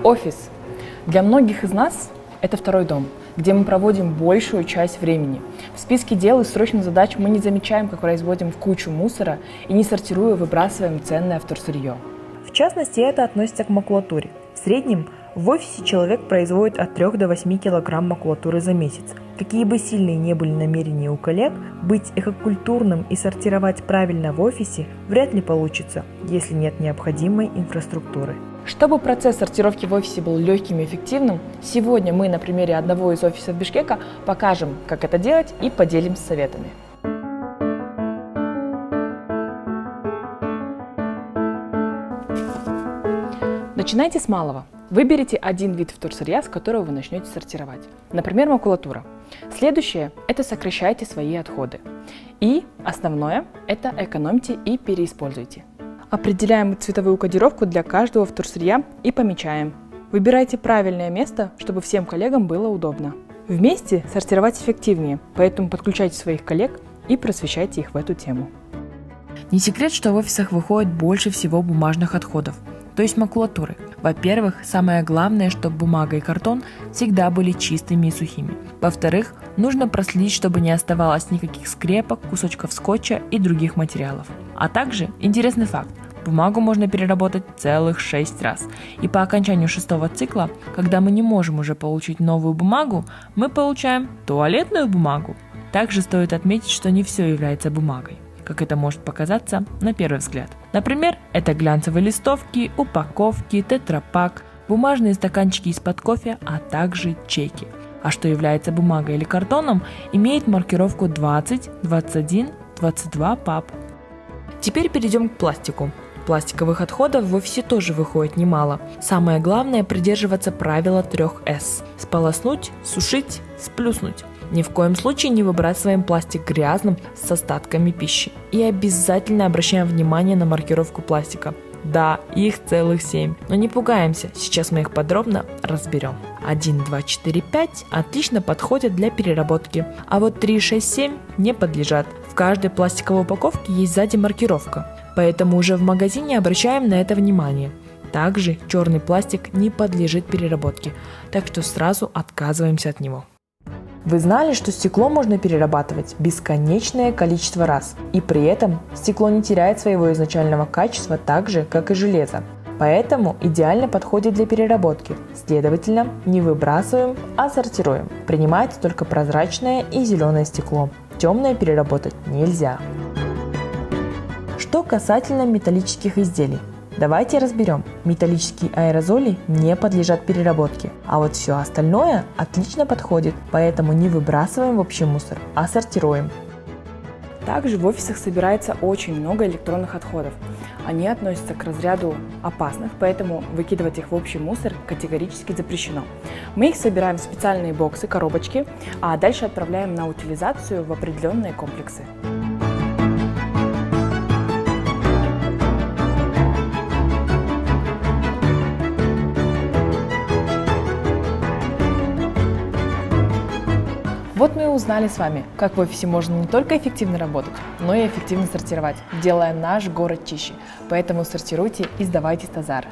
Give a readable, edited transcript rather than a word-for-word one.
Офис. Для многих из нас это второй дом, где мы проводим большую часть времени. В списке дел и срочных задач мы не замечаем, как производим в кучу мусора и не сортируя выбрасываем ценное вторсырье. В частности, это относится к макулатуре. В среднем в офисе человек производит от 3 до 8 кг макулатуры за месяц. Какие бы сильные не были намерения у коллег, быть экокультурным и сортировать правильно в офисе вряд ли получится, если нет необходимой инфраструктуры. Чтобы процесс сортировки в офисе был легким и эффективным, сегодня мы на примере одного из офисов Бишкека покажем, как это делать, и поделимся советами. Начинайте с малого. Выберите один вид вторсырья, с которого вы начнете сортировать. Например, макулатура. Следующее – это сокращайте свои отходы. И основное – это экономьте и переиспользуйте. Определяем цветовую кодировку для каждого вторсырья и помечаем. Выбирайте правильное место, чтобы всем коллегам было удобно. Вместе сортировать эффективнее, поэтому подключайте своих коллег и просвещайте их в эту тему. Не секрет, что в офисах выходит больше всего бумажных отходов, то есть макулатуры. Во-первых, самое главное, чтобы бумага и картон всегда были чистыми и сухими. Во-вторых, нужно проследить, чтобы не оставалось никаких скрепок, кусочков скотча и других материалов. А также интересный факт. Бумагу можно переработать целых 6 раз. И по окончанию 6-го цикла, когда мы не можем уже получить новую бумагу, мы получаем туалетную бумагу. Также стоит отметить, что не все является бумагой, как это может показаться на первый взгляд. Например, это глянцевые листовки, упаковки, тетрапак, бумажные стаканчики из-под кофе, а также чеки. А что является бумагой или картоном, имеет маркировку 20, 21, 22 ПАП. Теперь перейдем к пластику. Пластиковых отходов в офисе тоже выходит немало. Самое главное – придерживаться правила 3 С – сполоснуть, сушить, сплюснуть. Ни в коем случае не выбрасываем пластик грязным с остатками пищи. И обязательно обращаем внимание на маркировку пластика. Да, их целых 7. Но не пугаемся, сейчас мы их подробно разберем. 1, 2, 4, 5 отлично подходят для переработки, а вот 3, 6, 7 не подлежат. В каждой пластиковой упаковке есть сзади маркировка, поэтому уже в магазине обращаем на это внимание. Также черный пластик не подлежит переработке, так что сразу отказываемся от него. Вы знали, что стекло можно перерабатывать бесконечное количество раз, и при этом стекло не теряет своего изначального качества так же, как и железо. Поэтому идеально подходит для переработки. Следовательно, не выбрасываем, а сортируем. Принимается только прозрачное и зеленое стекло. Темное переработать нельзя. Что касательно металлических изделий. Давайте разберем. Металлические аэрозоли не подлежат переработке, а вот все остальное отлично подходит, поэтому не выбрасываем в общий мусор, а сортируем. Также в офисах собирается очень много электронных отходов. Они относятся к разряду опасных, поэтому выкидывать их в общий мусор категорически запрещено. Мы их собираем в специальные боксы, коробочки, а дальше отправляем на утилизацию в определенные комплексы. Вот мы и узнали с вами, как в офисе можно не только эффективно работать, но и эффективно сортировать, делая наш город чище. Поэтому сортируйте и сдавайте Тазар.